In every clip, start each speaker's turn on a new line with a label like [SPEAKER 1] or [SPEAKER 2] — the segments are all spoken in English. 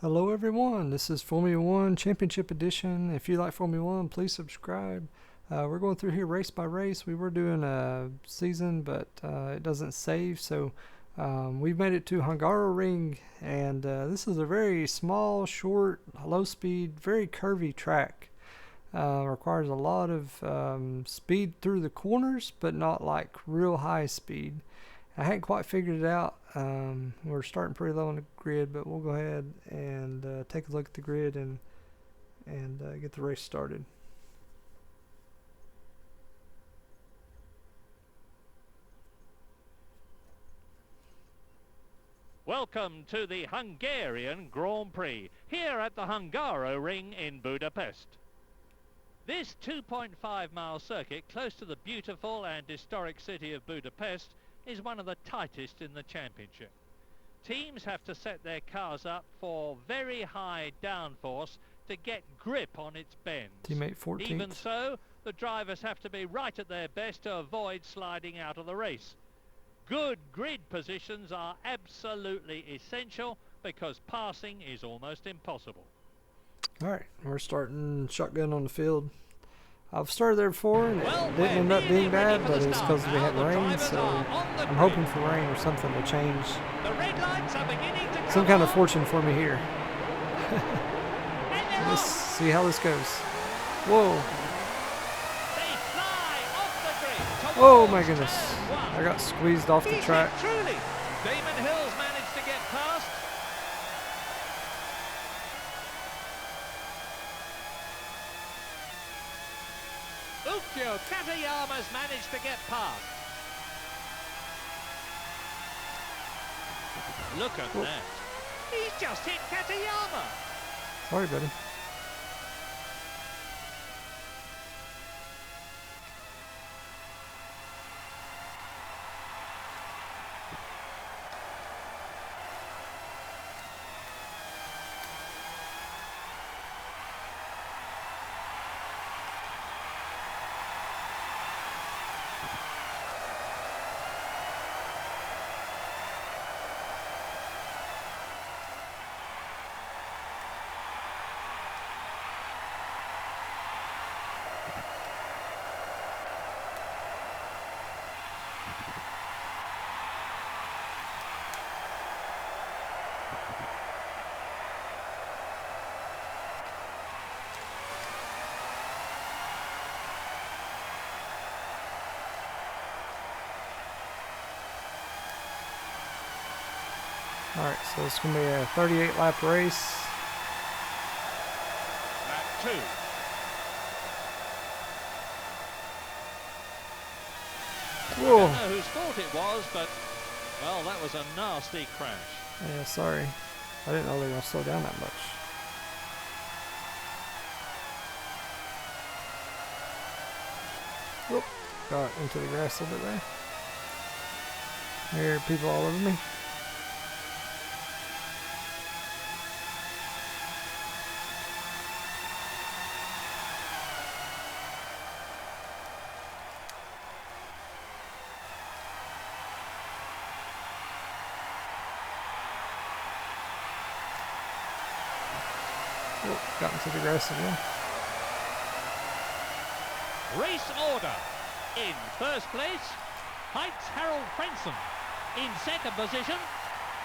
[SPEAKER 1] Hello everyone, this is Formula One Championship Edition. If you like Formula One, please subscribe. We're going through here race by race. We were doing a season, but it doesn't save, so we've made it to Hungaroring, and this is a very small, short, low-speed, very curvy track. Requires a lot of speed through the corners, but not like real high speed. I hadn't quite figured it out. We're starting pretty low on the grid, but we'll go ahead and take a look at the grid and get the race started.
[SPEAKER 2] Welcome to the Hungarian Grand Prix, here at the Hungaroring in Budapest. This 2.5-mile circuit close to the beautiful and historic city of Budapest is one of the tightest in the championship. Teams have to set their cars up for very high downforce to get grip on its bends.
[SPEAKER 1] Teammate 14th.
[SPEAKER 2] Even so, the drivers have to be right at their best to avoid sliding out of the race. Good grid positions are absolutely essential because passing is almost impossible.
[SPEAKER 1] Alright, we're starting shotgun on the field. I've started there before and it didn't end up being bad, but it's because we had rain, so I'm hoping for rain or something to change some kind of fortune for me here. Let's see how this goes. Whoa. Oh my goodness. I got squeezed off the track.
[SPEAKER 2] Damon Hill's managed to get past. Katayama's managed to get past. Look at that. He's just hit Katayama.
[SPEAKER 1] Sorry, buddy. Alright, so it's going to be a 38 lap race.
[SPEAKER 2] Lap 2.
[SPEAKER 1] Whoa.
[SPEAKER 2] I don't know whose fault it was, but, well, that was a nasty crash.
[SPEAKER 1] Yeah, sorry. I didn't know they were going to slow down that much. Whoop. Got into the grass a little bit there. There are people all over me. Got into the grass again.
[SPEAKER 2] Race order. In first place, Heitz Harold Frenson. In second position,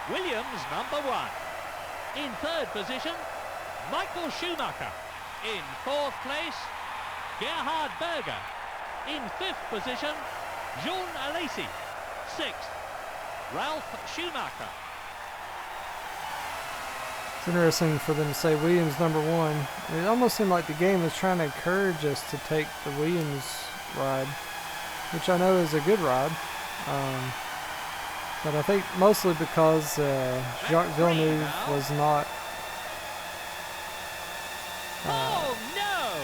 [SPEAKER 2] Williams number 1. In third position, Michael Schumacher. In fourth place, Gerhard Berger. In fifth position, Jean Alesi. Sixth, Ralph Schumacher.
[SPEAKER 1] It's interesting for them to say Williams number 1. It almost seemed like the game was trying to encourage us to take the Williams ride, which I know is a good ride. But I think mostly because Jacques Villeneuve was not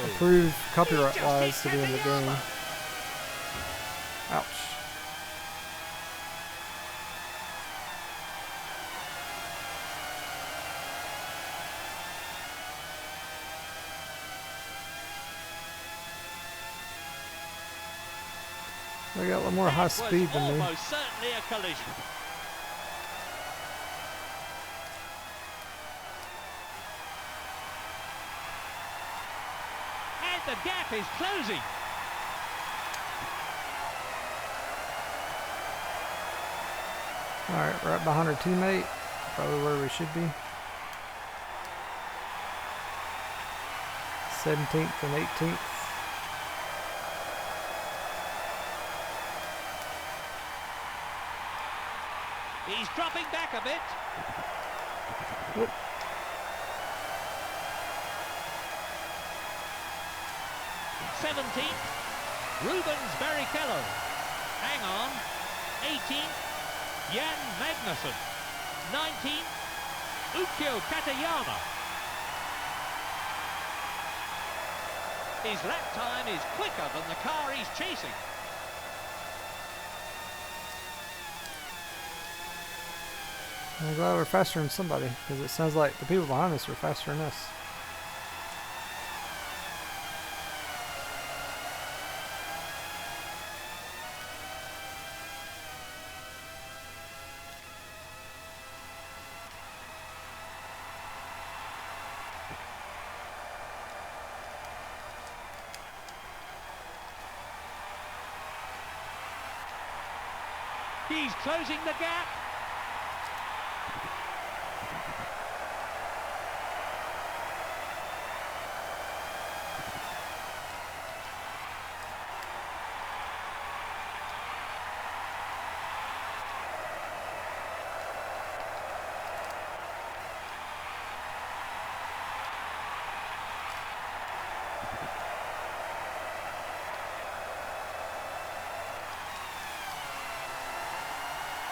[SPEAKER 1] approved copyright-wise to be in the game. Ouch. They got a little more high speed than me.
[SPEAKER 2] Almost certainly a collision. And the gap is closing.
[SPEAKER 1] Alright, right behind our teammate. Probably where we should be. 17th and 18th.
[SPEAKER 2] He's dropping back a bit.
[SPEAKER 1] Whoop.
[SPEAKER 2] '17th, Rubens Barrichello. Hang on. 18th, Jan Magnussen. 19th, Ukyo Katayama. His lap time is quicker than the car he's chasing.
[SPEAKER 1] I'm glad we're faster than somebody, because it sounds like the people behind us are faster than us.
[SPEAKER 2] He's closing the gap.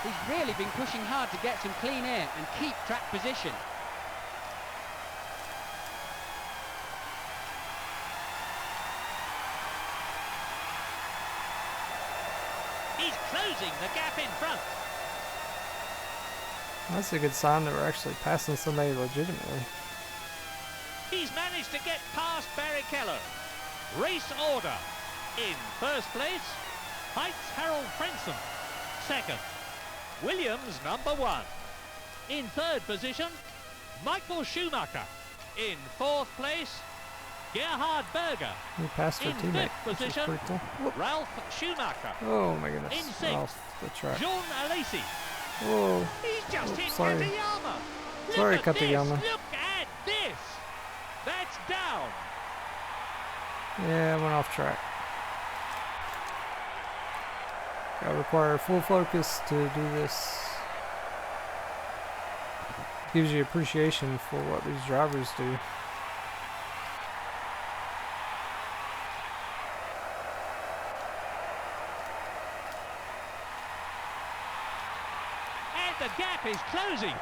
[SPEAKER 3] He's really been pushing hard to get some clean air and keep track position.
[SPEAKER 2] He's closing the gap in front.
[SPEAKER 1] That's a good sign that we're actually passing somebody legitimately.
[SPEAKER 2] He's managed to get past Barrichello. Race order. In first place, Heitz Harold Frenson. Second, Williams #1. In third position, Michael Schumacher. In fourth place, Gerhard Berger.
[SPEAKER 1] We passed our
[SPEAKER 2] In
[SPEAKER 1] teammate,
[SPEAKER 2] fifth
[SPEAKER 1] which is
[SPEAKER 2] position,
[SPEAKER 1] pretty cool. Whoop.
[SPEAKER 2] Ralph Schumacher.
[SPEAKER 1] Oh my goodness.
[SPEAKER 2] In sixth,
[SPEAKER 1] Off the track.
[SPEAKER 2] Jean Alesi.
[SPEAKER 1] Whoa.
[SPEAKER 2] He's just hit
[SPEAKER 1] sorry.
[SPEAKER 2] Katayama.
[SPEAKER 1] Sorry,
[SPEAKER 2] Look at
[SPEAKER 1] Katayama.
[SPEAKER 2] this. Look at this. That's down.
[SPEAKER 1] Yeah, I went off track. Gotta require full focus to do this. Gives you appreciation for what these drivers do.
[SPEAKER 2] And the gap is closing.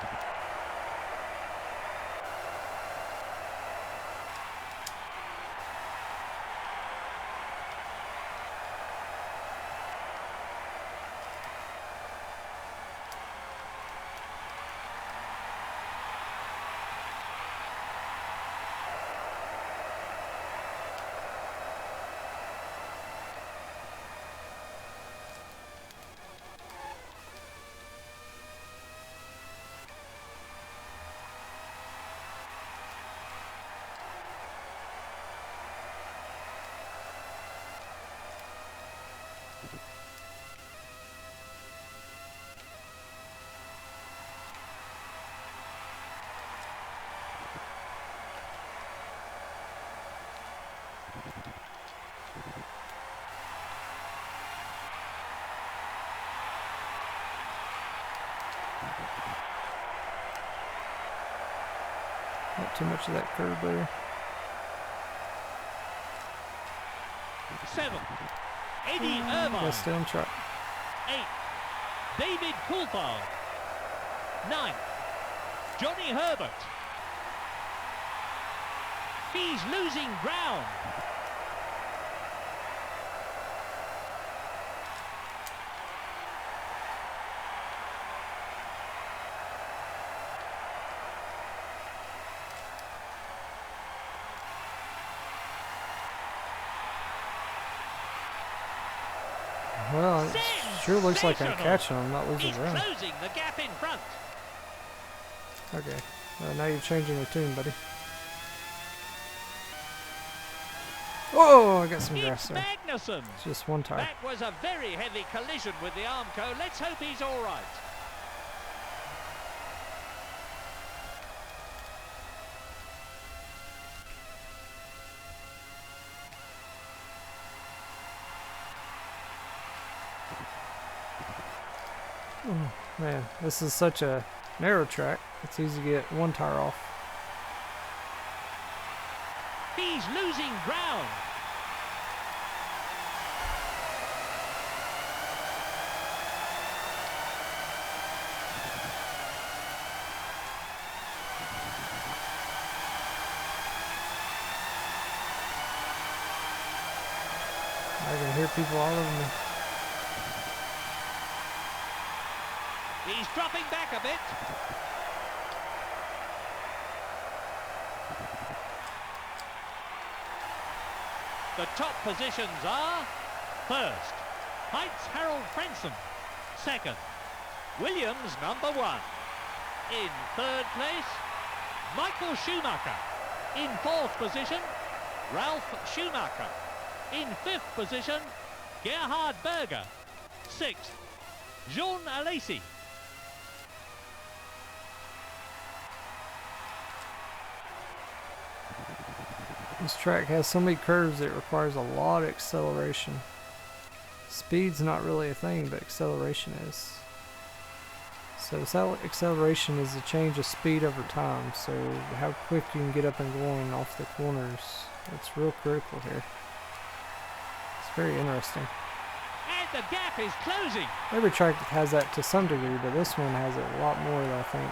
[SPEAKER 1] Not too much of that curve there.
[SPEAKER 2] 7, Eddie Irvine.
[SPEAKER 1] Gotta stay on track.
[SPEAKER 2] 8, David Coulthard. 9, Johnny Herbert. He's losing ground.
[SPEAKER 1] Well, it sure looks like I'm
[SPEAKER 2] Sensational.
[SPEAKER 1] catching him, not losing
[SPEAKER 2] He's
[SPEAKER 1] ground.
[SPEAKER 2] closing the gap in front.
[SPEAKER 1] Okay. Now you're changing your tune, buddy. Whoa! I got some grass
[SPEAKER 2] It's
[SPEAKER 1] there.
[SPEAKER 2] Magnussen.
[SPEAKER 1] It's just one tire.
[SPEAKER 2] That was a very heavy collision with the Armco. Let's hope he's all right.
[SPEAKER 1] Oh, man, this is such a narrow track. It's easy to get one tire off.
[SPEAKER 2] He's losing ground.
[SPEAKER 1] I can hear people all over me.
[SPEAKER 2] He's dropping back a bit. The top positions are first, Heitz Harold Frenson. Second, Williams #1. In third place, Michael Schumacher. In fourth position, Ralph Schumacher. In fifth position, Gerhard Berger. Sixth, Jean Alesi.
[SPEAKER 1] This track has so many curves it requires a lot of acceleration. Speed's not really a thing, but acceleration is. So acceleration is the change of speed over time, so how quick you can get up and going off the corners. That's real critical here. It's very interesting.
[SPEAKER 2] And the gap is closing.
[SPEAKER 1] Every track has that to some degree, but this one has it a lot more, I think.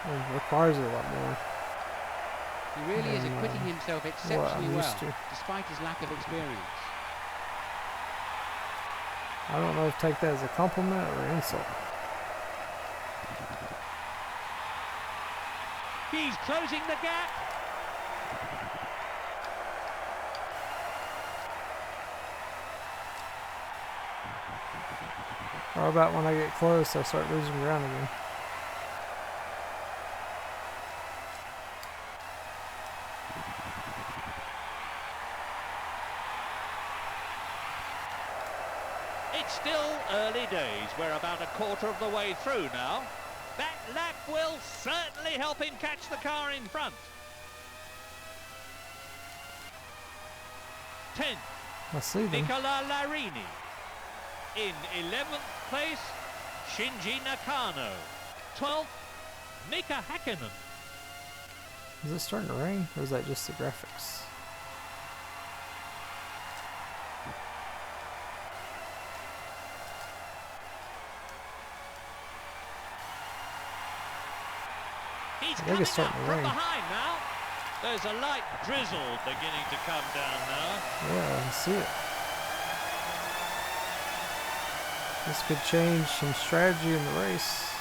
[SPEAKER 1] It requires it a lot more.
[SPEAKER 3] He really is acquitting himself exceptionally well,
[SPEAKER 1] to.
[SPEAKER 3] despite his lack of experience.
[SPEAKER 1] I don't know if take that as a compliment or insult.
[SPEAKER 2] He's closing the gap.
[SPEAKER 1] Or about when I get close, I start losing ground again.
[SPEAKER 2] It's still early days. We're about a quarter of the way through now. That lap will certainly help him catch the car in front. 10th,
[SPEAKER 1] I see them.
[SPEAKER 2] Nicola Larini. In 11th place, Shinji Nakano. 12th, Mika Hakkinen.
[SPEAKER 1] Is it starting to rain, or is that just the graphics?
[SPEAKER 2] He's
[SPEAKER 1] I think
[SPEAKER 2] coming
[SPEAKER 1] it's
[SPEAKER 2] up
[SPEAKER 1] starting to
[SPEAKER 2] from
[SPEAKER 1] rain.
[SPEAKER 2] behind now. There's a light drizzle beginning to come down now.
[SPEAKER 1] Yeah, I see it. This could change some strategy in the race.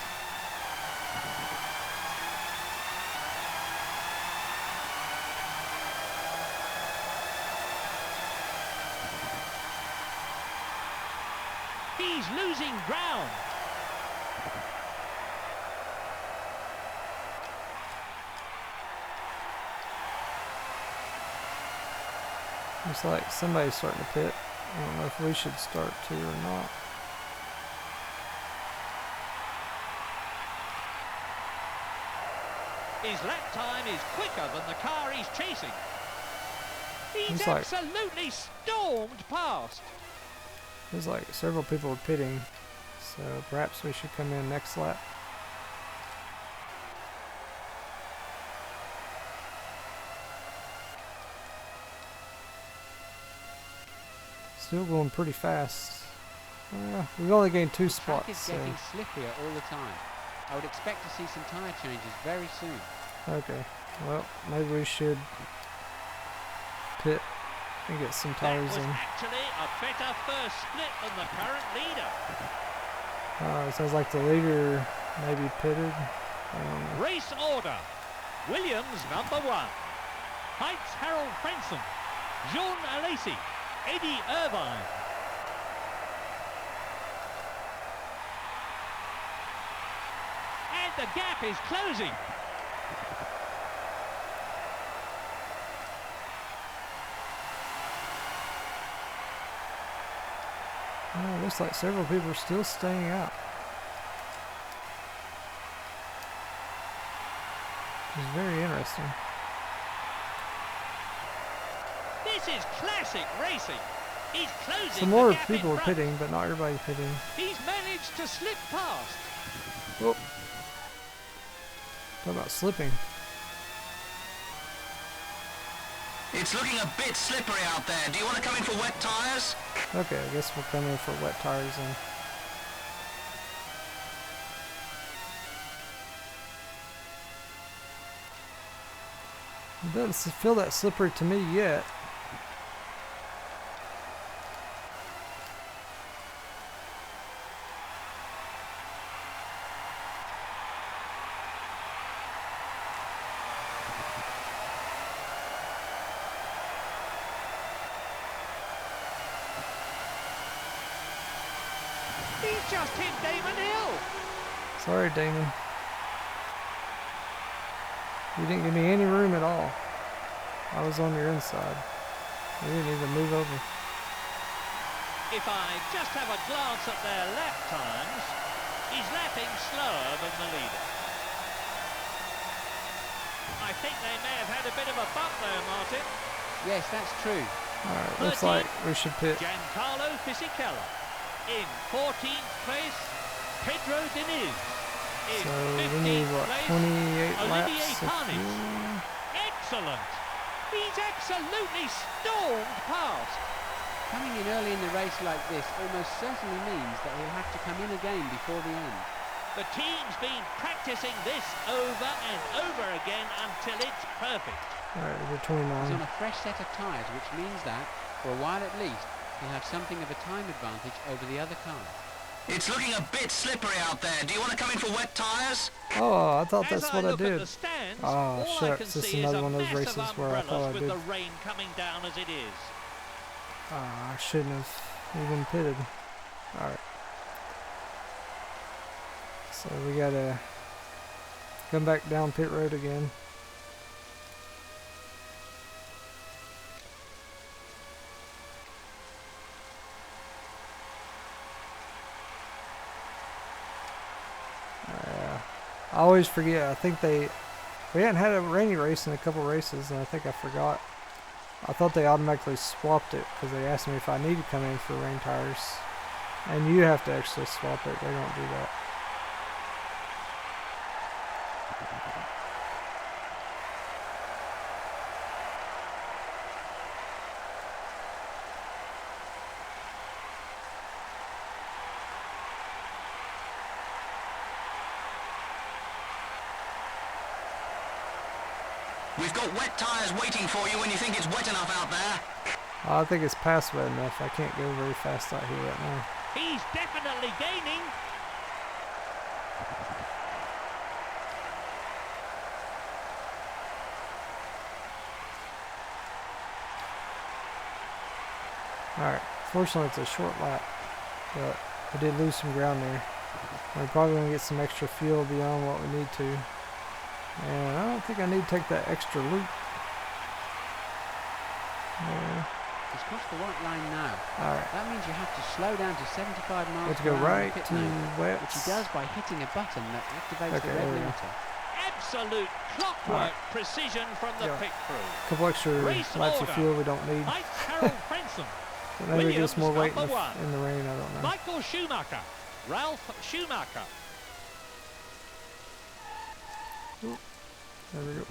[SPEAKER 2] He's losing ground.
[SPEAKER 1] Looks like somebody's starting to pit. I don't know if we should start to or not.
[SPEAKER 2] His lap time is quicker than the car he's chasing. He's
[SPEAKER 1] Looks like-
[SPEAKER 2] absolutely stormed past.
[SPEAKER 1] There's like several people are pitting, so perhaps we should come in next lap. Still going pretty fast. We've only gained 2
[SPEAKER 3] The track is
[SPEAKER 1] spots. So.
[SPEAKER 3] getting slipperier all the time. I would expect to see some tyre changes very soon.
[SPEAKER 1] Okay, well, maybe we should pit and get some
[SPEAKER 2] That
[SPEAKER 1] tires
[SPEAKER 2] was
[SPEAKER 1] in.
[SPEAKER 2] actually a better first split than the current leader.
[SPEAKER 1] It sounds like the leader maybe pitted.
[SPEAKER 2] Race order. Williams #1. Heitz Harold Frenson. Jean Alesi. Eddie Irvine. the gap is closing.
[SPEAKER 1] Oh, it looks like several people are still staying out. It's very interesting.
[SPEAKER 2] This is classic racing. He's closing
[SPEAKER 1] Some more
[SPEAKER 2] the gap
[SPEAKER 1] people
[SPEAKER 2] in
[SPEAKER 1] are
[SPEAKER 2] front.
[SPEAKER 1] pitting, but not everybody's pitting.
[SPEAKER 2] He's managed to slip past.
[SPEAKER 1] Oh. Talk about slipping.
[SPEAKER 4] It's looking a bit slippery out there. Do you want to come in for wet tyres?
[SPEAKER 1] Okay, I guess we'll come in for wet tires then. It doesn't feel that slippery to me yet.
[SPEAKER 2] He's just hit Damon Hill.
[SPEAKER 1] Sorry, Damon. You didn't give me any room at all. I was on your inside. You didn't even move over.
[SPEAKER 2] If I just have a glance at their lap times, he's lapping slower than the leader. I think they may have had a bit of a bump there, Martin.
[SPEAKER 3] Yes, that's true.
[SPEAKER 1] Alright, looks like we should pit.
[SPEAKER 2] Giancarlo Fisichella. In 14th place, Pedro Diniz. In
[SPEAKER 1] So we
[SPEAKER 2] 15th
[SPEAKER 1] need, what,
[SPEAKER 2] place,
[SPEAKER 1] 28
[SPEAKER 2] Olivier
[SPEAKER 1] laps of
[SPEAKER 2] Panis.
[SPEAKER 1] fuel?
[SPEAKER 2] Excellent. He's absolutely stormed past.
[SPEAKER 3] Coming in early in the race like this almost certainly means that he'll have to come in again before the end.
[SPEAKER 2] The team's been practicing this over and over again until it's perfect.
[SPEAKER 1] Alright, we're
[SPEAKER 3] He's
[SPEAKER 1] 29.
[SPEAKER 3] on a fresh set of tyres, which means that, for a while at least, he'll have something of a time advantage over the other car.
[SPEAKER 4] It's looking a bit slippery out there. Do you want to come in for wet tyres?
[SPEAKER 1] Oh, I thought
[SPEAKER 2] As
[SPEAKER 1] that's
[SPEAKER 2] I
[SPEAKER 1] what I
[SPEAKER 2] look at
[SPEAKER 1] did.
[SPEAKER 2] the stands,
[SPEAKER 1] Oh,
[SPEAKER 2] all I
[SPEAKER 1] shucks,
[SPEAKER 2] can
[SPEAKER 1] this is
[SPEAKER 2] see is
[SPEAKER 1] another
[SPEAKER 2] a
[SPEAKER 1] one of those
[SPEAKER 2] massive
[SPEAKER 1] races where I
[SPEAKER 2] umbrellas
[SPEAKER 1] thought I
[SPEAKER 2] with
[SPEAKER 1] did.
[SPEAKER 2] the rain coming down as it is.
[SPEAKER 1] I shouldn't have even pitted. Alright. So we gotta come back down pit road again. I always forget. I think we hadn't had a rainy race in a couple races, and I think I forgot. I thought they automatically swapped it because they asked me if I need to come in for rain tires, and you have to actually swap it. They don't do that.
[SPEAKER 4] We've got wet tyres waiting for you when you think it's wet enough out there.
[SPEAKER 1] I think it's past wet enough. I can't go very fast out here right now.
[SPEAKER 2] He's definitely gaining.
[SPEAKER 1] Alright, fortunately it's a short lap, but we did lose some ground there. We're probably going to get some extra fuel beyond what we need to. And I don't think I need to take that extra loop.
[SPEAKER 3] He's crossed the white line now.
[SPEAKER 1] Alright,
[SPEAKER 3] That means you have to slow down to 75 miles
[SPEAKER 1] let's
[SPEAKER 3] per
[SPEAKER 1] go
[SPEAKER 3] hour
[SPEAKER 1] right
[SPEAKER 3] in pit
[SPEAKER 1] to
[SPEAKER 3] lane,
[SPEAKER 1] wets.
[SPEAKER 3] which he does by hitting a button that activates
[SPEAKER 1] Okay,
[SPEAKER 3] the red
[SPEAKER 1] there we go.
[SPEAKER 3] limiter.
[SPEAKER 2] Absolute clockwork precision from the
[SPEAKER 1] Yeah.
[SPEAKER 2] pit crew.
[SPEAKER 1] A couple extra
[SPEAKER 2] Race
[SPEAKER 1] laps
[SPEAKER 2] order.
[SPEAKER 1] of fuel we don't need.
[SPEAKER 2] Mike Harold Frenson.
[SPEAKER 1] But maybe it gives
[SPEAKER 2] Williams,
[SPEAKER 1] more weight in
[SPEAKER 2] number one.
[SPEAKER 1] in the rain, I don't know.
[SPEAKER 2] Michael Schumacher. Ralph Schumacher.
[SPEAKER 1] There we go.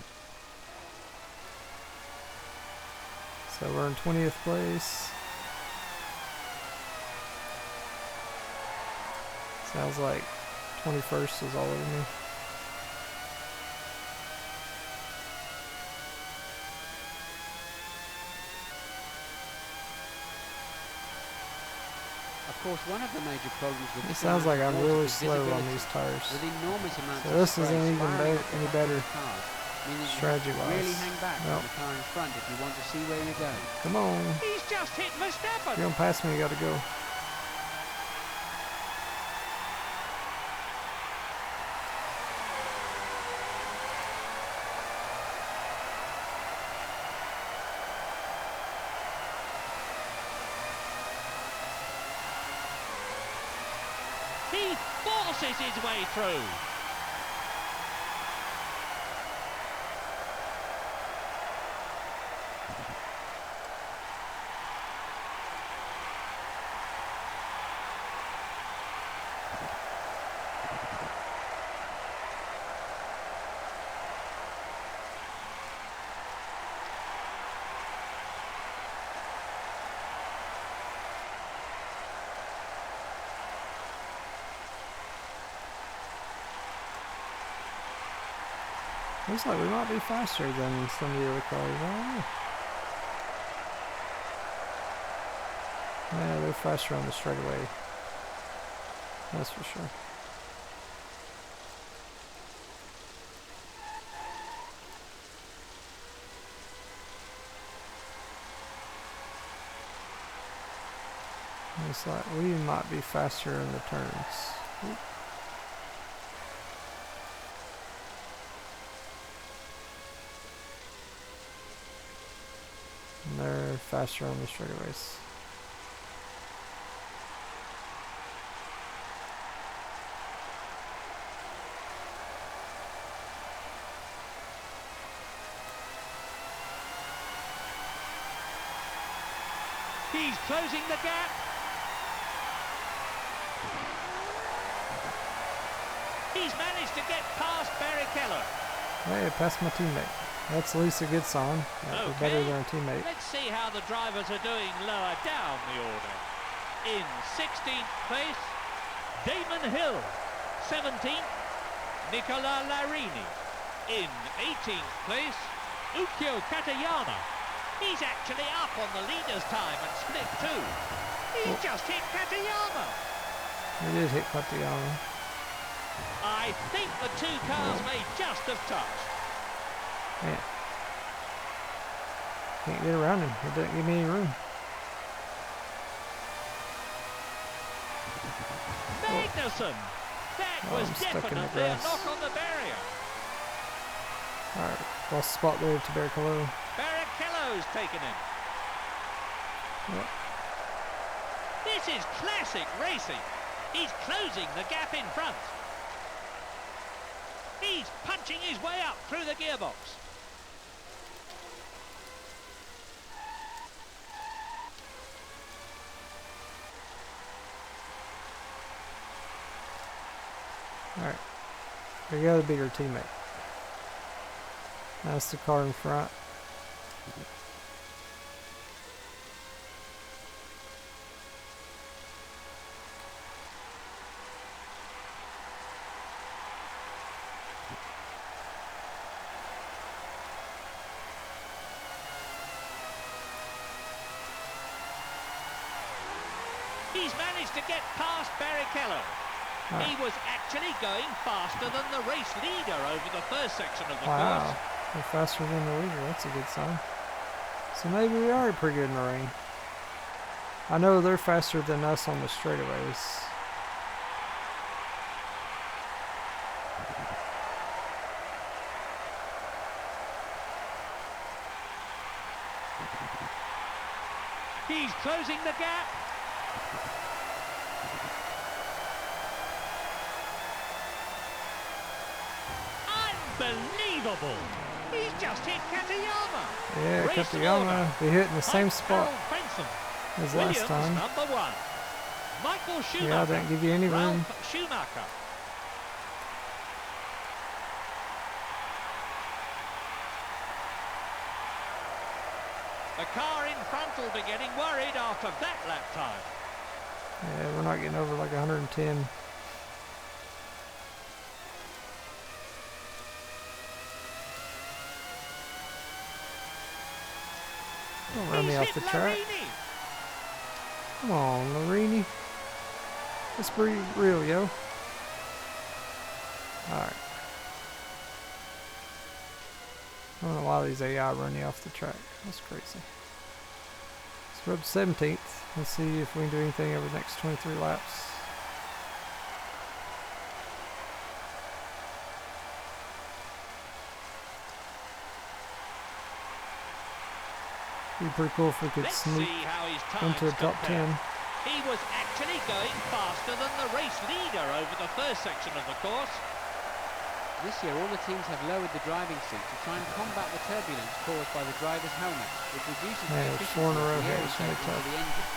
[SPEAKER 1] So we're in 20th place. Sounds like 21st is all over me.
[SPEAKER 3] Of course, one of the major problems with
[SPEAKER 1] It
[SPEAKER 3] this
[SPEAKER 1] sounds like I'm
[SPEAKER 3] amount of
[SPEAKER 1] really
[SPEAKER 3] water is
[SPEAKER 1] slow on
[SPEAKER 3] visibility.
[SPEAKER 1] these tires.
[SPEAKER 3] With enormous amounts
[SPEAKER 1] So
[SPEAKER 3] of
[SPEAKER 1] this
[SPEAKER 3] spray
[SPEAKER 1] isn't even
[SPEAKER 3] spiraling off the
[SPEAKER 1] any
[SPEAKER 3] back
[SPEAKER 1] better
[SPEAKER 3] of the cars, meaning you
[SPEAKER 1] strategy-wise.
[SPEAKER 3] really hang back
[SPEAKER 1] Nope.
[SPEAKER 3] from the car in front if you want to see where you're going.
[SPEAKER 1] Come on.
[SPEAKER 2] He's just hit
[SPEAKER 1] If
[SPEAKER 2] Verstappen.
[SPEAKER 1] you're going past me, you gotta go.
[SPEAKER 2] buys his way through.
[SPEAKER 1] Looks like we might be faster than some of the other cars. I don't know. Yeah, they're faster on the straightaway. That's for sure. Looks like we might be faster in the turns. Oop. And they're faster on the straightaways.
[SPEAKER 2] He's closing the gap. He's managed to get past Barrichello.
[SPEAKER 1] Hey, past my teammate. That's at least a good sign. That'd be better than our teammate.
[SPEAKER 2] Let's see how the drivers are doing lower down the order. In 16th place, Damon Hill. 17th, Nicola Larini. In 18th place, Ukyo Katayama. He's actually up on the leader's time and split two. He's just hit Katayama.
[SPEAKER 1] We did hit Katayama.
[SPEAKER 2] I think the two cars may just have touched.
[SPEAKER 1] Man. Can't get around him. It doesn't give me any room.
[SPEAKER 2] Magnussen! That was definitely a knock on the barrier.
[SPEAKER 1] Alright, lost spot there to Barrichello.
[SPEAKER 2] Barrichello's taken him.
[SPEAKER 1] Yep.
[SPEAKER 2] This is classic racing. He's closing the gap in front. He's punching his way up through the gearbox.
[SPEAKER 1] Alright. We got a bigger teammate. That's the car in front.
[SPEAKER 2] He's managed to get past Barrichello.
[SPEAKER 1] Right.
[SPEAKER 2] He was actually going faster than the race leader over the first section of the
[SPEAKER 1] Wow.
[SPEAKER 2] course.
[SPEAKER 1] We're faster than the leader. That's a good sign. So maybe we are pretty good in the rain. I know they're faster than us on the straightaways.
[SPEAKER 2] He's closing the gap. Unbelievable! He's just hit Katayama.
[SPEAKER 1] Yeah,
[SPEAKER 2] Race
[SPEAKER 1] Katayama.
[SPEAKER 2] order.
[SPEAKER 1] We hit in the same
[SPEAKER 2] Hunt
[SPEAKER 1] spot
[SPEAKER 2] Harold Benson.
[SPEAKER 1] as
[SPEAKER 2] Williams,
[SPEAKER 1] last time.
[SPEAKER 2] number one. Michael Schumacher.
[SPEAKER 1] Yeah, I didn't give you any room.
[SPEAKER 2] Ralph Schumacher. The car in front will be getting worried after that lap time.
[SPEAKER 1] Yeah, we're not getting over like 110. Don't run me
[SPEAKER 2] He's
[SPEAKER 1] off
[SPEAKER 2] hit
[SPEAKER 1] the track.
[SPEAKER 2] Larini.
[SPEAKER 1] Come on, Larini. Let's be real, yo. Alright. I don't know why these AI run you off the track. That's crazy. So we're up to 17th. Let's see if we can do anything over the next 23 laps. Be pretty cool if we could
[SPEAKER 2] Let's
[SPEAKER 1] sneak
[SPEAKER 2] see how his times
[SPEAKER 1] into the top
[SPEAKER 2] compare.
[SPEAKER 1] 10.
[SPEAKER 2] He was actually going faster than the race leader over the first section of the course.
[SPEAKER 3] This year, all the teams have lowered the driving seat to try and combat the turbulence caused by the driver's helmet, which reduces the
[SPEAKER 1] Man,
[SPEAKER 3] efficiency
[SPEAKER 1] 4 in a
[SPEAKER 3] of
[SPEAKER 1] row
[SPEAKER 3] the
[SPEAKER 1] here.
[SPEAKER 3] air
[SPEAKER 1] It's
[SPEAKER 3] intake
[SPEAKER 1] gonna be
[SPEAKER 3] into
[SPEAKER 1] tough.
[SPEAKER 3] the engine.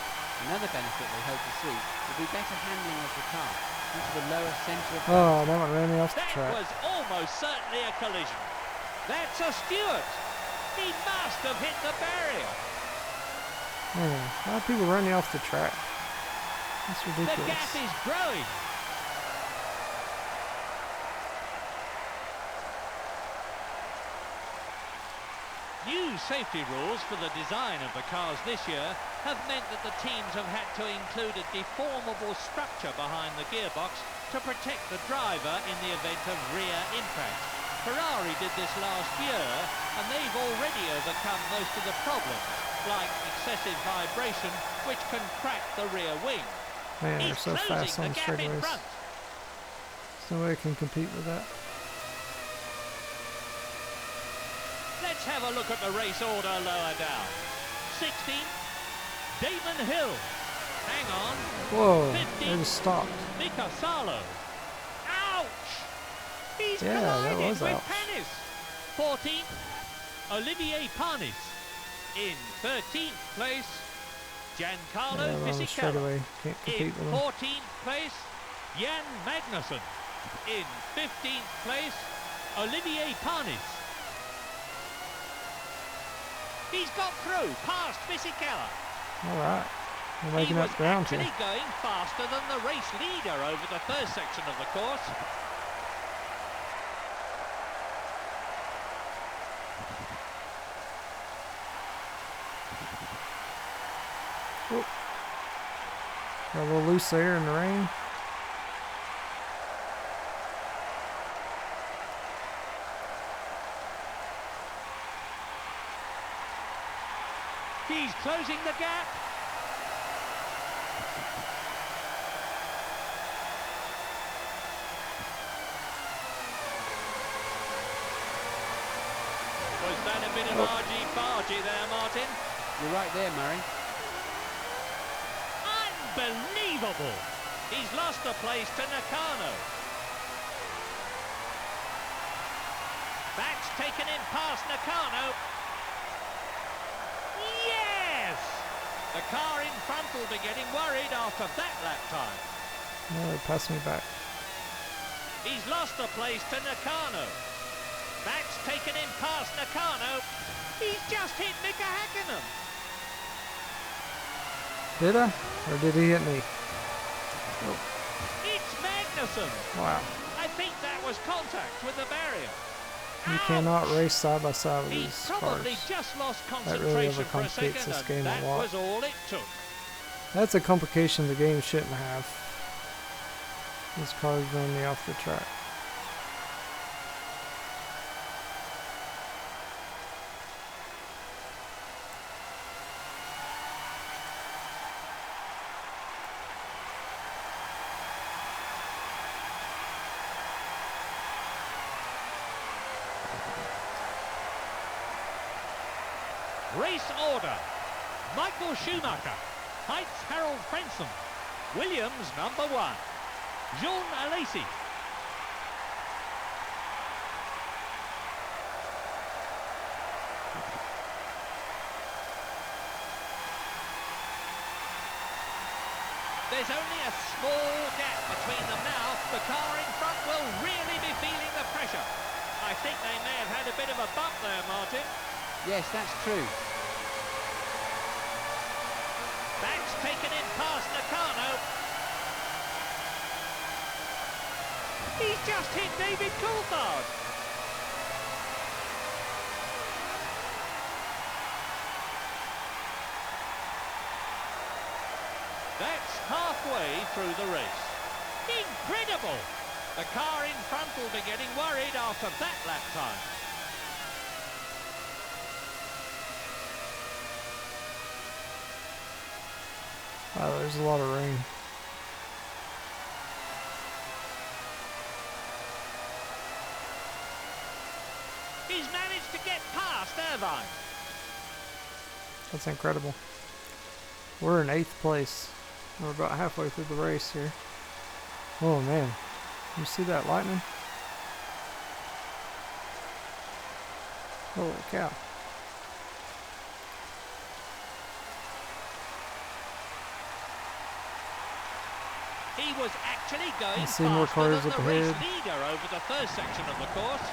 [SPEAKER 3] Another benefit they hope to see will be better handling of the car due to the lower centre of
[SPEAKER 1] Oh,
[SPEAKER 3] gravity.
[SPEAKER 1] that one ran me off the
[SPEAKER 2] That
[SPEAKER 1] track.
[SPEAKER 2] was almost certainly a collision. That's a Stewart. He must have hit the barrier.
[SPEAKER 1] Man, a lot of people running off the track. That's
[SPEAKER 2] The
[SPEAKER 1] ridiculous.
[SPEAKER 2] gap is growing. New safety rules for the design of the cars this year have meant that the teams have had to include a deformable structure behind the gearbox to protect the driver in the event of rear impact. Ferrari did this last year, and they've already overcome most of the problems, like excessive vibration, which can crack the rear wing.
[SPEAKER 1] Man, they're
[SPEAKER 2] He's
[SPEAKER 1] so fast
[SPEAKER 2] closing
[SPEAKER 1] on
[SPEAKER 2] the
[SPEAKER 1] the
[SPEAKER 2] gap in
[SPEAKER 1] straightaways.
[SPEAKER 2] front.
[SPEAKER 1] There's no way I can compete with that.
[SPEAKER 2] Let's have a look at the race order lower down. 16, Damon Hill. Hang on,
[SPEAKER 1] Whoa,
[SPEAKER 2] 50.
[SPEAKER 1] they just stopped.
[SPEAKER 2] Mika Salo. Ouch! He's
[SPEAKER 1] Yeah, that
[SPEAKER 2] collided
[SPEAKER 1] was
[SPEAKER 2] with
[SPEAKER 1] ouch.
[SPEAKER 2] Panis. 14, Olivier Panis. In 13th place, Giancarlo
[SPEAKER 1] Yeah, on the
[SPEAKER 2] Fisichella.
[SPEAKER 1] straightaway. Can't
[SPEAKER 2] In
[SPEAKER 1] compete with them.
[SPEAKER 2] 14th place, Jan Magnussen. In 15th place, Olivier Panis. He's got through, past Fisichella.
[SPEAKER 1] Alright. We're
[SPEAKER 2] He
[SPEAKER 1] making
[SPEAKER 2] was
[SPEAKER 1] up ground
[SPEAKER 2] actually
[SPEAKER 1] here.
[SPEAKER 2] going faster than the race leader over the first section of the course.
[SPEAKER 1] Got a little loose there in the rain.
[SPEAKER 2] He's closing the gap. Was that a bit of argy-bargy there, Martin?
[SPEAKER 3] You're right there, Murray.
[SPEAKER 2] Unbelievable! He's lost the place to Nakano. That's taken him past Nakano. Yes! The car in front will be getting worried after that lap time.
[SPEAKER 1] No, they passed me back.
[SPEAKER 2] He's lost the place to Nakano. That's taken him past Nakano. He's just hit Mika Hakkinen.
[SPEAKER 1] Did I? Or did he hit me?
[SPEAKER 2] It's Magnussen.
[SPEAKER 1] Wow.
[SPEAKER 2] I think that was contact with the barrier.
[SPEAKER 1] You
[SPEAKER 2] Ouch!
[SPEAKER 1] cannot race side by side with
[SPEAKER 2] He
[SPEAKER 1] these
[SPEAKER 2] probably
[SPEAKER 1] cars.
[SPEAKER 2] just lost
[SPEAKER 1] That really
[SPEAKER 2] concentration for a
[SPEAKER 1] overcomplicates
[SPEAKER 2] second,
[SPEAKER 1] this
[SPEAKER 2] and
[SPEAKER 1] game a
[SPEAKER 2] that
[SPEAKER 1] lot.
[SPEAKER 2] was all it took.
[SPEAKER 1] That's a complication the game shouldn't have. These cars run me off the track.
[SPEAKER 2] Race order. Michael Schumacher. Heitz Harold Frentzen. Williams number 1. Jean Alesi. There's only a small gap between them now. The car in front will really be feeling the pressure. I think they may have had a bit of a bump there, Martin.
[SPEAKER 3] Yes, that's true.
[SPEAKER 2] That's taken him past Nakano. He's just hit David Coulthard. That's halfway through the race. Incredible! The car in front will be getting worried after that lap time.
[SPEAKER 1] Wow, there's a lot of rain.
[SPEAKER 2] He's managed to get past Irvine.
[SPEAKER 1] That's incredible. We're in 8th place. We're about halfway through the race here. Oh man, you see that lightning? Holy cow.
[SPEAKER 2] He was actually going
[SPEAKER 1] I see more
[SPEAKER 2] faster
[SPEAKER 1] cars
[SPEAKER 2] than
[SPEAKER 1] up
[SPEAKER 2] the race
[SPEAKER 1] ahead.
[SPEAKER 2] leader over the first section of the course.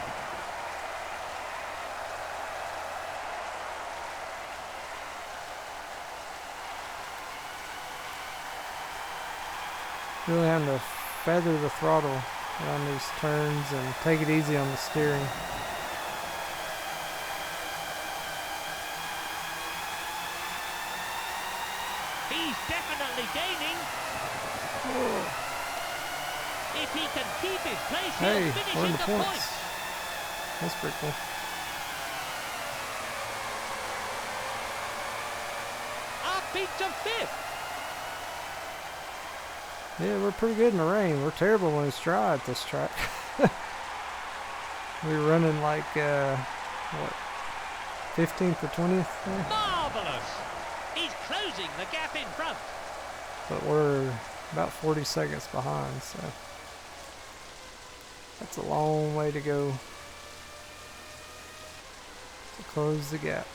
[SPEAKER 1] Really having to feather the throttle around these turns and take it easy on the steering.
[SPEAKER 2] He's definitely gaining.
[SPEAKER 1] Whoa.
[SPEAKER 2] If he can keep his place,
[SPEAKER 1] Hey,
[SPEAKER 2] he'll finish
[SPEAKER 1] we're in
[SPEAKER 2] in
[SPEAKER 1] the
[SPEAKER 2] the
[SPEAKER 1] points.
[SPEAKER 2] points.
[SPEAKER 1] That's pretty cool.
[SPEAKER 2] Up into fifth.
[SPEAKER 1] Yeah, we're pretty good in the rain. We're terrible when it's dry at this track. We're running like, what, 15th or 20th there?
[SPEAKER 2] Marvellous. He's closing the gap in front.
[SPEAKER 1] But we're about 40 seconds behind, so that's a long way to go to close the gap.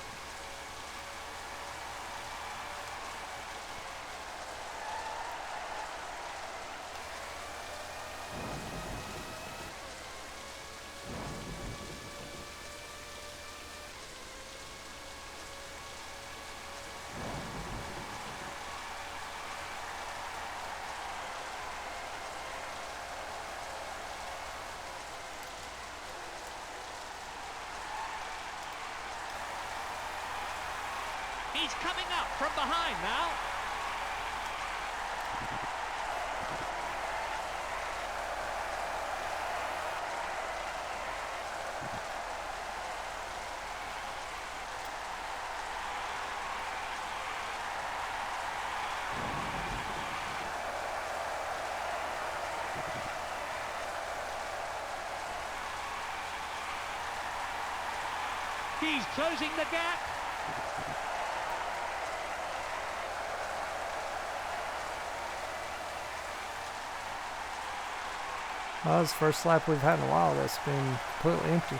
[SPEAKER 2] He's coming up from behind now. He's closing the gap.
[SPEAKER 1] Well, that's the first lap we've had in a while that's been completely empty.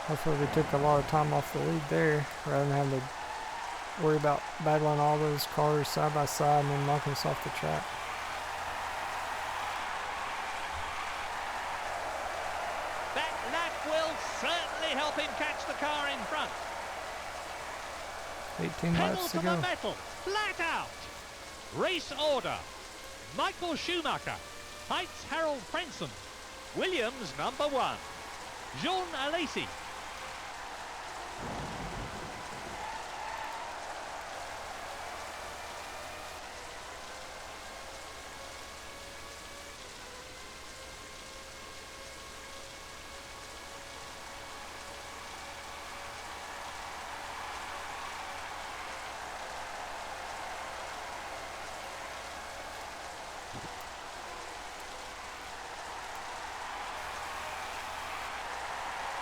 [SPEAKER 1] Hopefully we took a lot of time off the lead there, rather than having to worry about battling all those cars side by side and then knocking us off the track.
[SPEAKER 2] That lap will certainly help him catch the car in front.
[SPEAKER 1] 18
[SPEAKER 2] Pedal
[SPEAKER 1] laps
[SPEAKER 2] to
[SPEAKER 1] to
[SPEAKER 2] the
[SPEAKER 1] go.
[SPEAKER 2] metal, flat out. Race order. Michael Schumacher, Heitz Harold Frenson, Williams number 1, Jean Alesi.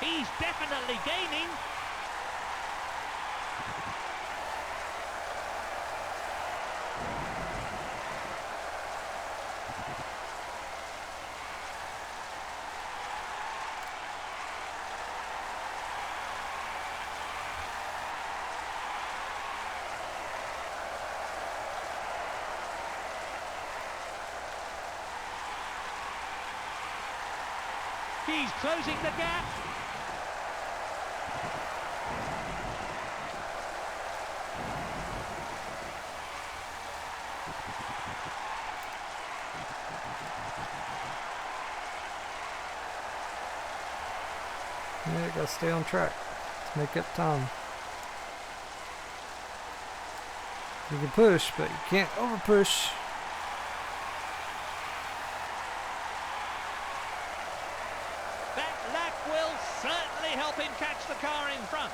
[SPEAKER 2] He's definitely gaining. He's closing the gap.
[SPEAKER 1] Yeah, gotta stay on track to make up time. You can push, but you can't over push.
[SPEAKER 2] That lap will certainly help him catch the car in front.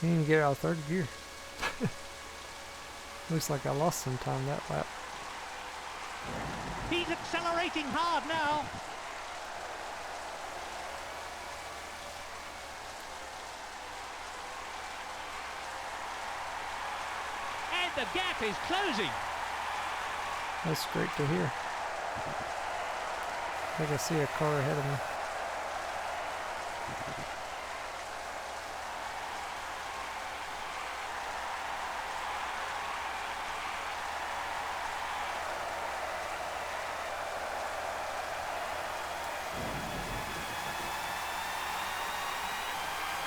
[SPEAKER 1] Can't even get out of third gear. Looks like I lost some time that lap.
[SPEAKER 2] He's accelerating hard now. And the gap is closing.
[SPEAKER 1] That's great to hear. I think I see a car ahead of me.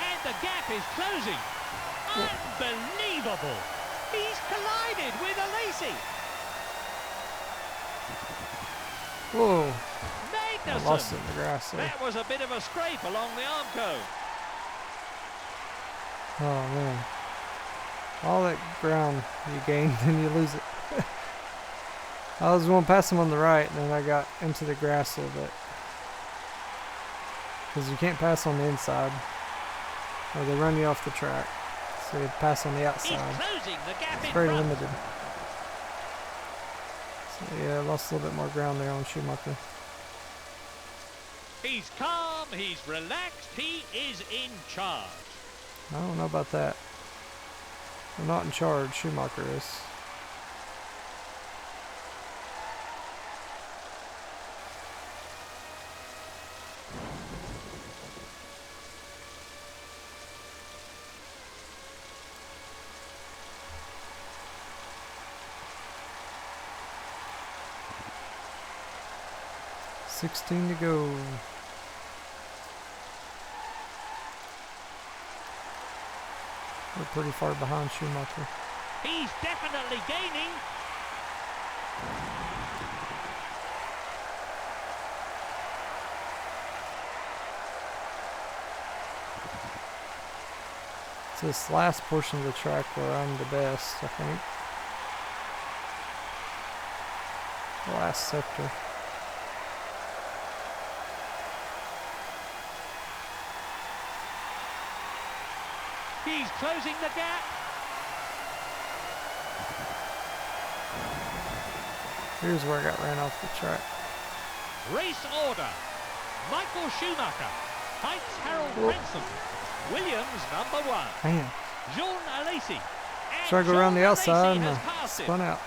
[SPEAKER 2] And the gap is closing. Unbelievable. He's collided with Alesi.
[SPEAKER 1] Whoa! I lost
[SPEAKER 2] Magnussen.
[SPEAKER 1] it in the grass there.
[SPEAKER 2] That was a bit of a scrape along the Armco.
[SPEAKER 1] Oh man. All that ground you gain, then you lose it. I was going past him on the right, and then I got into the grass a little bit. Because you can't pass on the inside, or they run you off the track. So you pass on the outside.
[SPEAKER 2] He's closing the gap
[SPEAKER 1] It's
[SPEAKER 2] in
[SPEAKER 1] very
[SPEAKER 2] front.
[SPEAKER 1] limited. So yeah, I lost a little bit more ground there on Schumacher.
[SPEAKER 2] He's calm, he's relaxed, he is in charge.
[SPEAKER 1] I don't know about that. I'm not in charge, Schumacher is. $16 to go. We're pretty far behind Schumacher.
[SPEAKER 2] He's definitely gaining.
[SPEAKER 1] It's this last portion of the track where I'm the best, I think. The last sector.
[SPEAKER 2] He's closing the gap.
[SPEAKER 1] Here's where I got ran off the track.
[SPEAKER 2] Race order. Michael Schumacher. Heinz Harald
[SPEAKER 1] Whoop.
[SPEAKER 2] Frentzen. Williams #1.
[SPEAKER 1] Man,
[SPEAKER 2] Jean Alesi. And
[SPEAKER 1] try to go around the
[SPEAKER 2] Jean
[SPEAKER 1] outside
[SPEAKER 2] Alesi
[SPEAKER 1] and
[SPEAKER 2] has passed
[SPEAKER 1] spun
[SPEAKER 2] him.
[SPEAKER 1] out.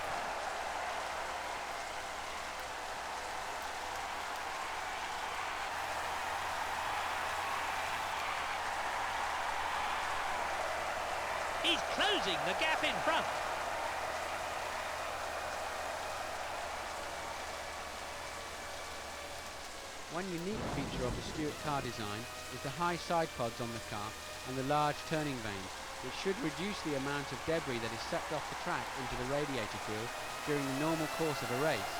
[SPEAKER 2] He's closing the gap in front.
[SPEAKER 3] One unique feature of the Stewart car design is the high side pods on the car and the large turning vanes, which should reduce the amount of debris that is sucked off the track into the radiator grill during the normal course of a race.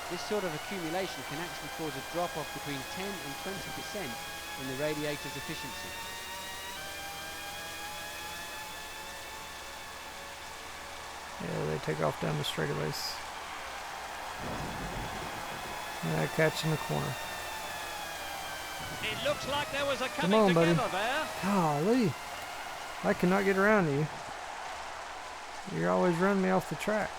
[SPEAKER 3] This sort of accumulation can actually cause a drop-off between 10 and 20% in the radiator's efficiency.
[SPEAKER 1] Yeah, they take off down the straightaways. And I catch in the corner.
[SPEAKER 2] It looks like there was a
[SPEAKER 1] Come
[SPEAKER 2] coming
[SPEAKER 1] on, buddy.
[SPEAKER 2] together there.
[SPEAKER 1] Golly. I cannot get around you. You're always running me off the track.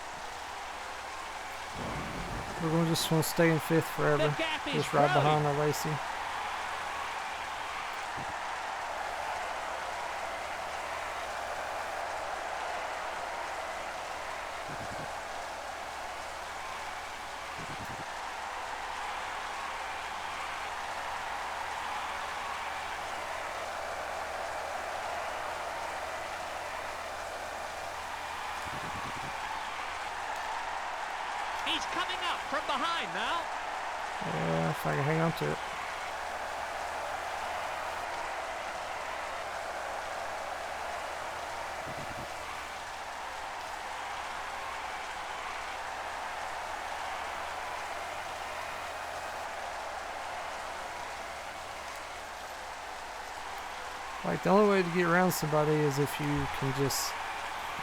[SPEAKER 1] We're going to just want to stay in fifth forever.
[SPEAKER 2] The gap is
[SPEAKER 1] Just right
[SPEAKER 2] growing.
[SPEAKER 1] behind Alesi.
[SPEAKER 2] He's coming up from behind now.
[SPEAKER 1] Yeah, if I can hang on to it. Like, the only way to get around somebody is if you can just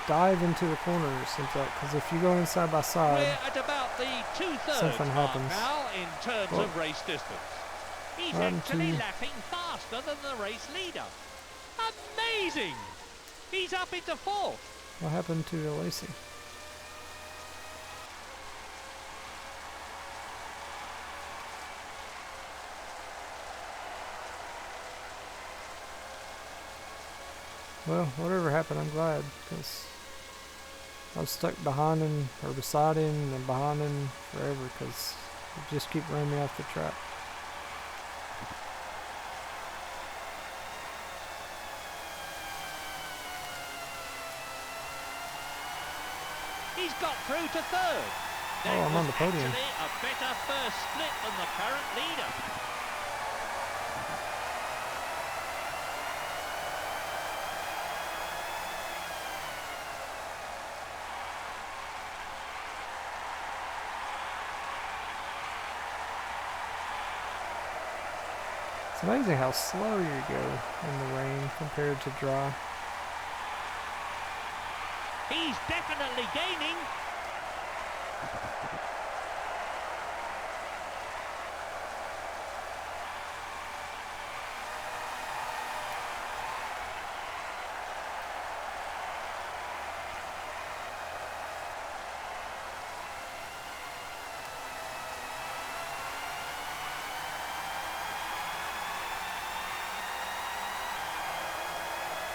[SPEAKER 1] dive into the corner, it seems like. Because if you go in side by side,
[SPEAKER 2] We're at about the two-thirds
[SPEAKER 1] something
[SPEAKER 2] mark
[SPEAKER 1] happens.
[SPEAKER 2] now in terms
[SPEAKER 1] Well,
[SPEAKER 2] of race distance. He's
[SPEAKER 1] right
[SPEAKER 2] actually
[SPEAKER 1] into-
[SPEAKER 2] lapping faster than the race leader. Amazing! He's up into fourth.
[SPEAKER 1] What happened to Lacey? Well, whatever happened, I'm glad, because I was stuck behind him, or beside him, and behind him forever, because he just keep running me off the track.
[SPEAKER 2] He's got through to third.
[SPEAKER 1] Oh, I'm on the podium.
[SPEAKER 2] Actually a better first split than the current leader.
[SPEAKER 1] It's amazing how slow you go in the rain compared to dry.
[SPEAKER 2] He's definitely gaining.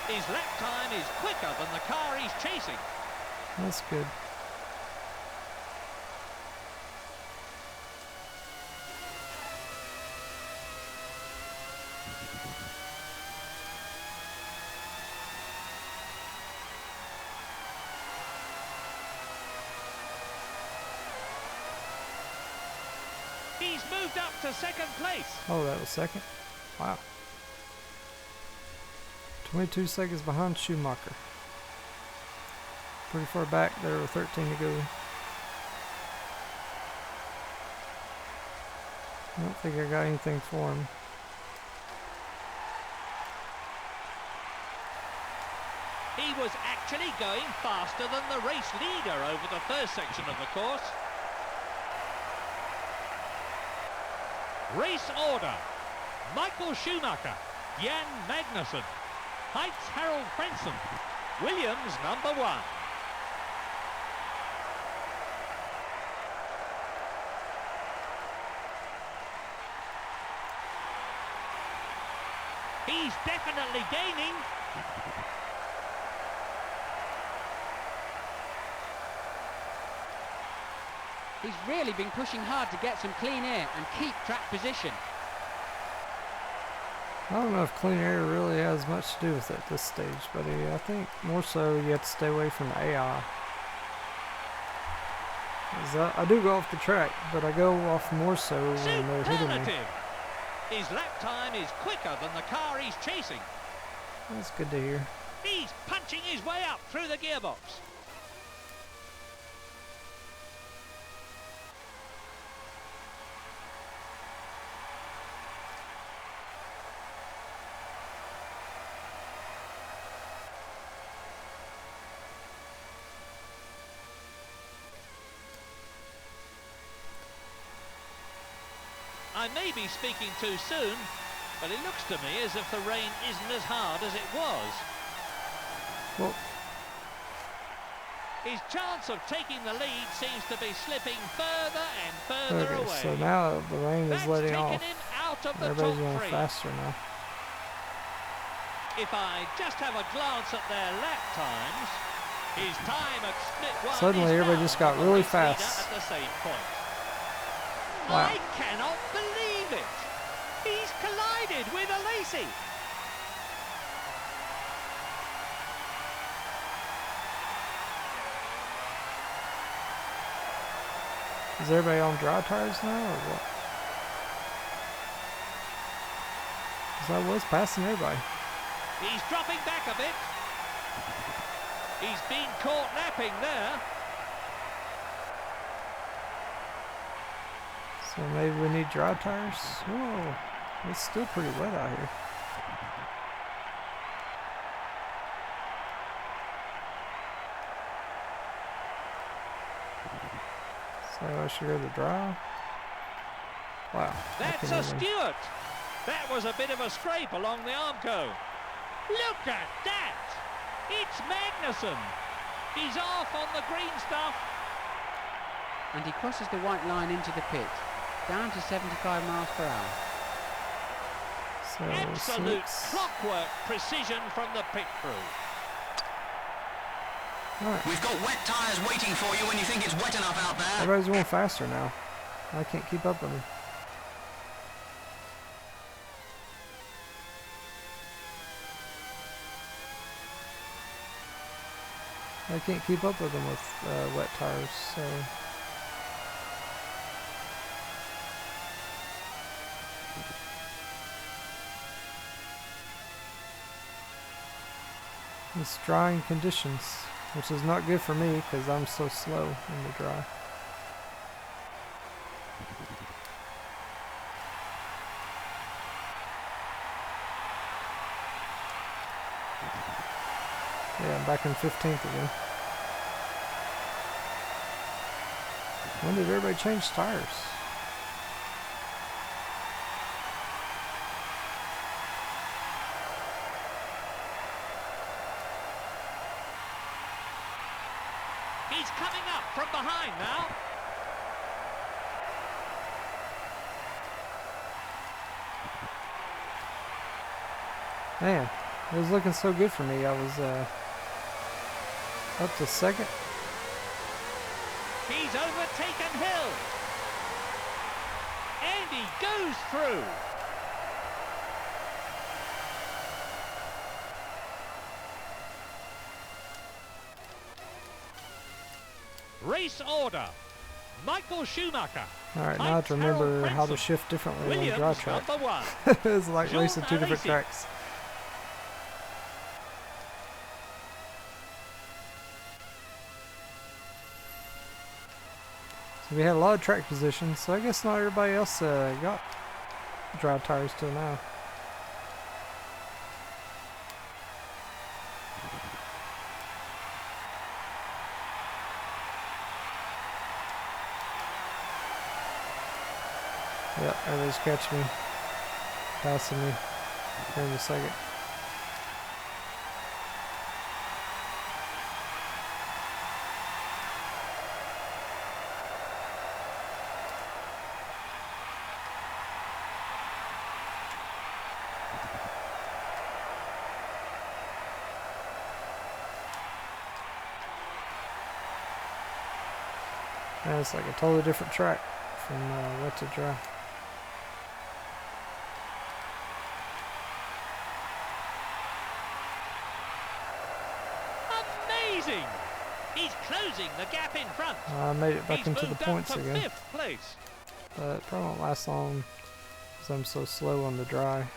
[SPEAKER 2] His lap time is quicker than the car he's chasing.
[SPEAKER 1] That's good.
[SPEAKER 2] He's moved up to second place.
[SPEAKER 1] Oh, that was second? Wow. 22 seconds behind Schumacher. Pretty far back, there were 13 to go. I don't think I got anything for him.
[SPEAKER 2] He was actually going faster than the race leader over the first section of the course. Race order: Michael Schumacher, Jan Magnussen, Heitz Harold Frentzen, Williams number 1. He's definitely gaining.
[SPEAKER 3] He's really been pushing hard to get some clean air and keep track position.
[SPEAKER 1] I don't know if clean air really has much to do with it at this stage, but I think more so you have to stay away from the AI. 'Cause I do go off the track, but I go off more so when they're hitting me.
[SPEAKER 2] Superlative! His lap time is quicker than the car he's chasing.
[SPEAKER 1] That's good to hear.
[SPEAKER 2] He's punching his way up through the gearbox. I may be speaking too soon, but it looks to me as if the rain isn't as hard as it was.
[SPEAKER 1] Well,
[SPEAKER 2] His chance of taking the lead seems to be slipping further and further
[SPEAKER 1] okay,
[SPEAKER 2] away.
[SPEAKER 1] so now the rain is
[SPEAKER 2] That's
[SPEAKER 1] letting
[SPEAKER 2] taken
[SPEAKER 1] off.
[SPEAKER 2] him out of the
[SPEAKER 1] Everybody's
[SPEAKER 2] top
[SPEAKER 1] going
[SPEAKER 2] 3.
[SPEAKER 1] faster now.
[SPEAKER 2] If I just have a glance at their lap times, his time at split 1
[SPEAKER 1] Suddenly
[SPEAKER 2] is
[SPEAKER 1] everybody
[SPEAKER 2] now
[SPEAKER 1] just got
[SPEAKER 2] the
[SPEAKER 1] really
[SPEAKER 2] race leader
[SPEAKER 1] fast.
[SPEAKER 2] at the same point.
[SPEAKER 1] Wow.
[SPEAKER 2] I cannot believe it. He's collided with a Lacey.
[SPEAKER 1] Is everybody on dry tires now, or what? 'Cause I was passing everybody.
[SPEAKER 2] He's dropping back a bit. He's been caught napping there.
[SPEAKER 1] So maybe we need dry tires? Whoa, it's still pretty wet out here. So I should go to dry? Wow.
[SPEAKER 2] That's a Stewart. That was a bit of a scrape along the Armco. Look at that. It's Magnussen. He's off on the green stuff.
[SPEAKER 3] And he crosses the white line into the pit, down to 75 miles per hour.
[SPEAKER 1] So
[SPEAKER 2] Absolute
[SPEAKER 1] 6.
[SPEAKER 2] clockwork precision from the pit crew.
[SPEAKER 1] Alright.
[SPEAKER 4] We've got wet tyres waiting for you when you think it's wet enough out there.
[SPEAKER 1] Everybody's going faster now. I can't keep up with them. I can't keep up with them with wet tires, so... It's drying conditions, which is not good for me because I'm so slow in the dry. Yeah, I'm back in 15th again. When did everybody change tires?
[SPEAKER 2] He's coming up from behind now.
[SPEAKER 1] Man, it was looking so good for me. I was up to second.
[SPEAKER 2] He's overtaken Hill. And he goes through. Race order. Michael Schumacher.
[SPEAKER 1] Alright, now I have to remember how to shift differently on the dry
[SPEAKER 2] Williams
[SPEAKER 1] track.
[SPEAKER 2] number 1.
[SPEAKER 1] It's like
[SPEAKER 2] Jean
[SPEAKER 1] racing two different
[SPEAKER 2] Alesi.
[SPEAKER 1] tracks. So we had a lot of track positions, so I guess not everybody else got dry tires till now. Yep, everybody's catching me, passing me here in a second. And it's like a totally different track from wet to dry.
[SPEAKER 2] Amazing! He's closing the gap in front.
[SPEAKER 1] I made it back
[SPEAKER 2] He's
[SPEAKER 1] into the
[SPEAKER 2] moved up
[SPEAKER 1] points
[SPEAKER 2] to
[SPEAKER 1] again,
[SPEAKER 2] 5th place.
[SPEAKER 1] but it probably won't last long because I'm so slow on the dry.
[SPEAKER 3] If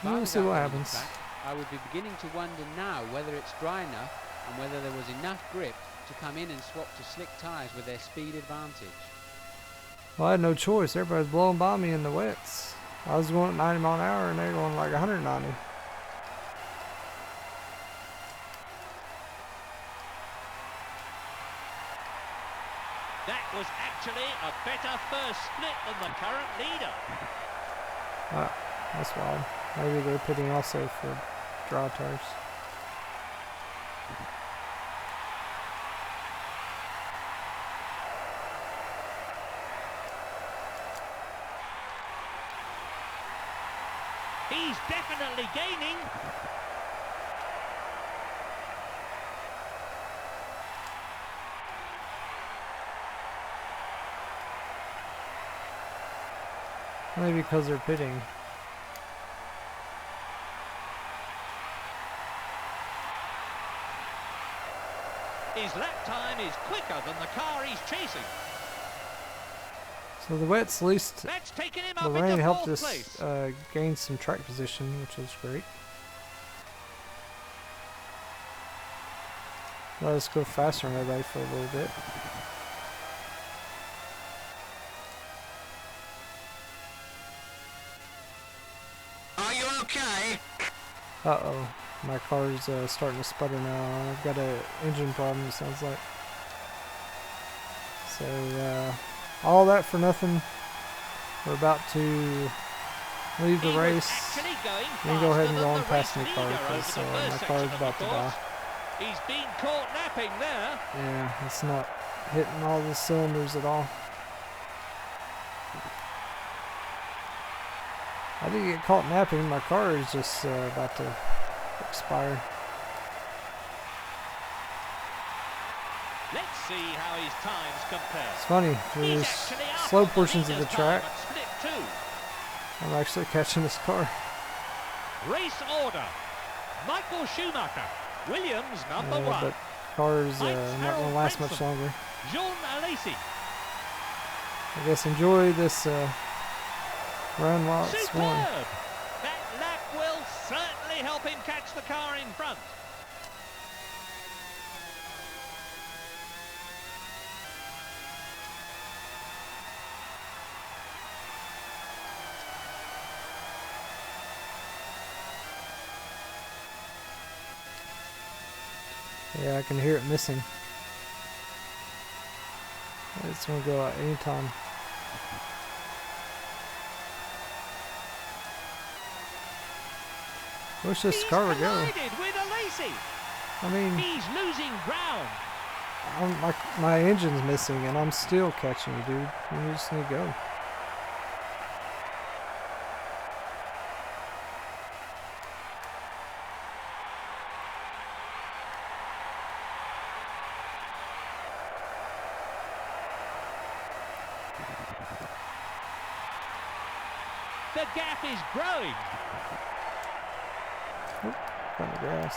[SPEAKER 3] I
[SPEAKER 1] We'll
[SPEAKER 3] was
[SPEAKER 1] see
[SPEAKER 3] out
[SPEAKER 1] what
[SPEAKER 3] on the
[SPEAKER 1] happens.
[SPEAKER 3] track, I would be beginning to wonder now whether it's dry enough and whether there was enough grip to come in and swap to slick tyres with their speed advantage.
[SPEAKER 1] Well, I had no choice. Everybody's blowing by me in the wets. I was going at 90 mile an hour and they're going like 190.
[SPEAKER 2] That was actually a better first split than the current leader.
[SPEAKER 1] That's wild. Maybe they're pitting also for dry tires.
[SPEAKER 2] He's definitely gaining.
[SPEAKER 1] Maybe because they're pitting.
[SPEAKER 2] His lap time is quicker than the car he's chasing.
[SPEAKER 1] So the wets, at least
[SPEAKER 2] That's taken him
[SPEAKER 1] the
[SPEAKER 2] up
[SPEAKER 1] rain
[SPEAKER 2] into
[SPEAKER 1] helped
[SPEAKER 2] 4th
[SPEAKER 1] us
[SPEAKER 2] place.
[SPEAKER 1] gain some track position, which is great. Let us go faster than everybody for a little bit.
[SPEAKER 4] Are you okay?
[SPEAKER 1] Uh-oh, my car's starting to sputter now. I've got an engine problem, it sounds like. So, all that for nothing. We're about to leave the
[SPEAKER 2] He was
[SPEAKER 1] race.
[SPEAKER 2] actually going
[SPEAKER 1] You can go ahead and
[SPEAKER 2] faster
[SPEAKER 1] go
[SPEAKER 2] than
[SPEAKER 1] on
[SPEAKER 2] the
[SPEAKER 1] past
[SPEAKER 2] race
[SPEAKER 1] me, car,
[SPEAKER 2] leader
[SPEAKER 1] because
[SPEAKER 2] over the first
[SPEAKER 1] my
[SPEAKER 2] section
[SPEAKER 1] car's
[SPEAKER 2] of the
[SPEAKER 1] about to
[SPEAKER 2] course.
[SPEAKER 1] die.
[SPEAKER 2] He's been caught napping there.
[SPEAKER 1] Yeah, it's not hitting all the cylinders at all. I didn't get caught napping. My car is just about to expire.
[SPEAKER 2] Let's see how his times compare.
[SPEAKER 1] It's funny.
[SPEAKER 2] He's
[SPEAKER 1] There's
[SPEAKER 2] actually up
[SPEAKER 1] slow
[SPEAKER 2] on the
[SPEAKER 1] portions of the
[SPEAKER 2] leader's time
[SPEAKER 1] track.
[SPEAKER 2] at split 2.
[SPEAKER 1] I'm actually catching this car.
[SPEAKER 2] Race order. Michael Schumacher. Williams number 1.
[SPEAKER 1] But car's not going to last much longer.
[SPEAKER 2] Jean Alesi.
[SPEAKER 1] I guess enjoy this run while it's
[SPEAKER 2] Superb.
[SPEAKER 1] won.
[SPEAKER 2] That lap will certainly help him catch the car in front.
[SPEAKER 1] Yeah, I can hear it missing. It's going to go out anytime. Wish this car would go.
[SPEAKER 2] With Alesi.
[SPEAKER 1] I mean,
[SPEAKER 2] He's losing ground.
[SPEAKER 1] my engine's missing and I'm still catching you, dude. You just need to go.
[SPEAKER 2] The gap is growing.
[SPEAKER 1] On the grass.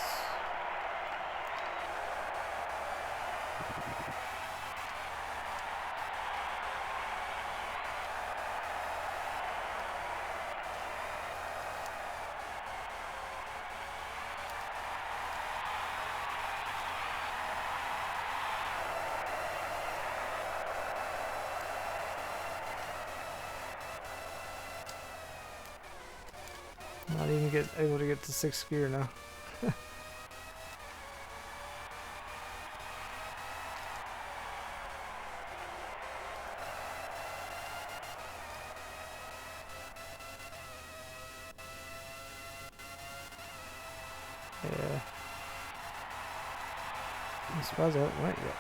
[SPEAKER 1] Not even able to get to 6th gear now. Yeah. I'm surprised I haven't went yet.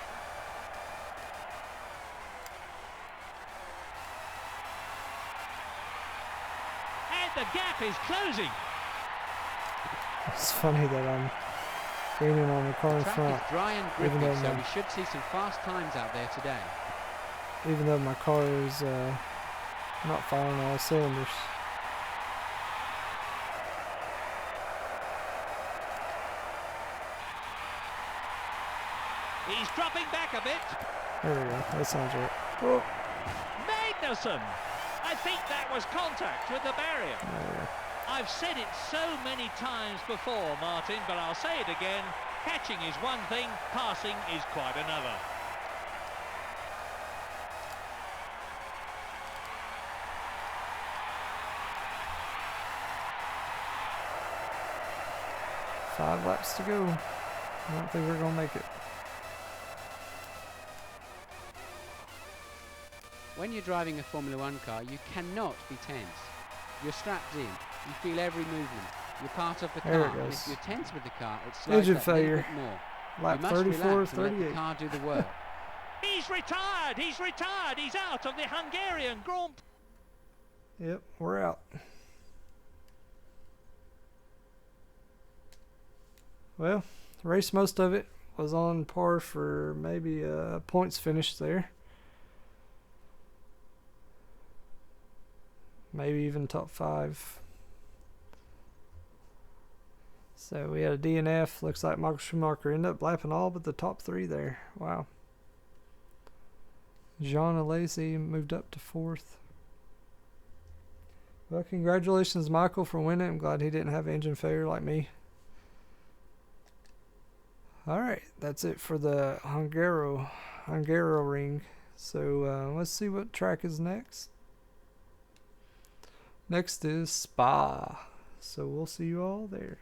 [SPEAKER 2] And the gap is closing.
[SPEAKER 1] It's funny that I'm gaining on the car in
[SPEAKER 3] The track
[SPEAKER 1] front,
[SPEAKER 3] is dry and
[SPEAKER 1] even
[SPEAKER 3] grippy,
[SPEAKER 1] though
[SPEAKER 3] so
[SPEAKER 1] my-
[SPEAKER 3] we should see some fast times out there today.
[SPEAKER 1] even though my car is not firing all cylinders.
[SPEAKER 2] He's dropping back a bit.
[SPEAKER 1] There we go. That sounds right. Oh,
[SPEAKER 2] Magnussen. I think that was contact with the barrier.
[SPEAKER 1] there we go.
[SPEAKER 2] I've said it so many times before, Martin, but I'll say it again. Catching is one thing, passing is quite another.
[SPEAKER 1] Five laps to go. I don't think we're gonna make it.
[SPEAKER 3] When you're driving a Formula One car, you cannot be tense. You're strapped in. You feel every movement. You're part of the
[SPEAKER 1] There it
[SPEAKER 3] car. And
[SPEAKER 1] goes.
[SPEAKER 3] if you're tense with the car, it slows
[SPEAKER 1] Engine
[SPEAKER 3] that little
[SPEAKER 1] failure.
[SPEAKER 3] bit more.
[SPEAKER 1] Lap
[SPEAKER 3] you must
[SPEAKER 1] 34
[SPEAKER 3] relax
[SPEAKER 1] of
[SPEAKER 3] and let the
[SPEAKER 1] 38.
[SPEAKER 3] car do the work.
[SPEAKER 2] He's retired. He's retired. He's out of the Hungarian Grand Prix.
[SPEAKER 1] Yep, we're out. Well, the race, most of it was on par for maybe a points finish there. Maybe even top 5. So we had a DNF. Looks like Michael Schumacher ended up lapping all but the top 3 there. Wow. Jean Alesi moved up to 4th. Well, congratulations, Michael, for winning. I'm glad he didn't have engine failure like me. Alright, that's it for the Hungaroring. So let's see what track is next. Next is Spa. So we'll see you all there.